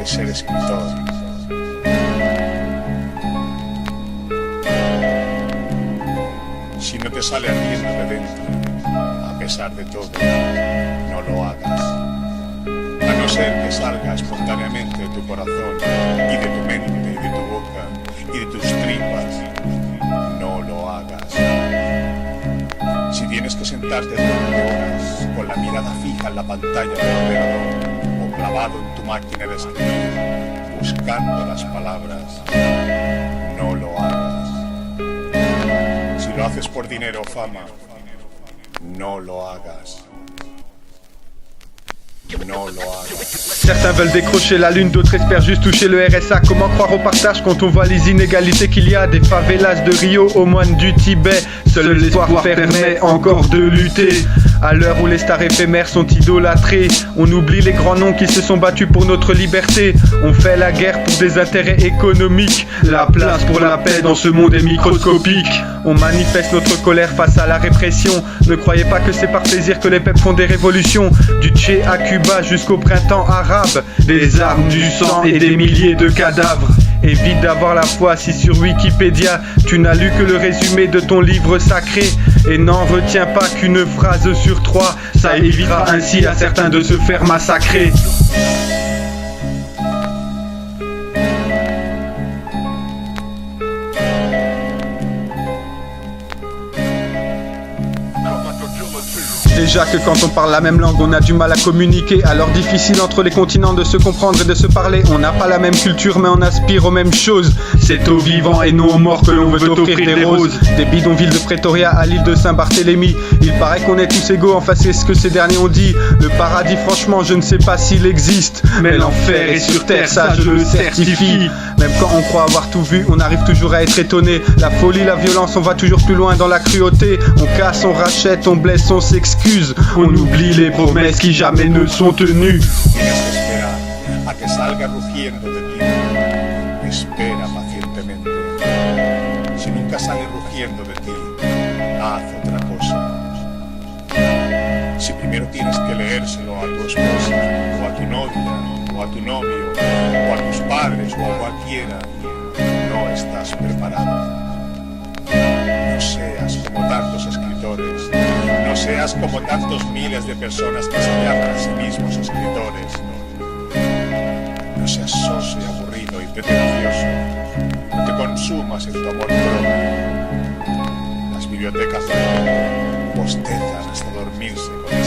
es ser escritor. Si no te sale ardiendo de dentro, a pesar de todo, no lo hagas. A no ser que salga espontáneamente de tu corazón y de tu mente y de tu boca y de tus tripas, no lo hagas. Si tienes que sentarte durante horas con la mirada fija en la pantalla del ordenador o clavado en tu máquina de escribir, buscando las palabras, no lo hagas. Si lo haces por dinero o fama, no lo hagas. No lo hagas. Certains veulent décrocher la lune, d'autres espèrent juste toucher le RSA. Comment croire au partage quand on voit les inégalités qu'il y a? Des favelas de Rio aux moines du Tibet. Seul l'espoir permet encore de lutter. À l'heure où les stars éphémères sont idolâtrées, on oublie les grands noms qui se sont battus pour notre liberté. On fait la guerre pour des intérêts économiques. La place pour la paix dans ce monde est microscopique. On manifeste notre colère face à la répression. Ne croyez pas que c'est par plaisir que les peuples font des révolutions. Du Tché à Cuba jusqu'au printemps arabe. Des armes, du sang et des milliers de cadavres. Évite d'avoir la foi si sur Wikipédia tu n'as lu que le résumé de ton livre sacré. Et n'en retiens pas qu'une phrase sur 3. Ça évitera ainsi à certains de se faire massacrer. Déjà que quand on parle la même langue, on a du mal à communiquer. Alors difficile entre les continents de se comprendre et de se parler. On n'a pas la même culture mais on aspire aux mêmes choses. C'est aux vivants et non aux morts que l'on veut offrir des roses. Des bidonvilles de Pretoria à l'île de Saint-Barthélemy. Il paraît qu'on est tous égaux, enfin c'est ce que ces derniers ont dit. Le paradis franchement je ne sais pas s'il existe, mais l'enfer est sur terre, ça je le certifie. Même quand on croit avoir tout vu, on arrive toujours à être étonné. La folie, la violence, on va toujours plus loin dans la cruauté. On casse, on rachète, on blesse, on s'excuse. On oublie les promesses qui jamais ne sont tenues. Tienes que esperar a que salga rugiendo de ti. Espera pacientemente. Si nunca sale rugiendo de ti, haz otra cosa. Si primero tienes que leérselo a tu esposa, o a tu novia, o a tu novio, o a tus padres, o a cualquiera, no estás preparado. No seas como tantos escritores, no seas como tantos miles de personas que se llaman a sí mismos escritores. No seas soso y aburrido y pretencioso, no te consumas en tu amor propio. Las bibliotecas de hoy bostezan hasta dormirse con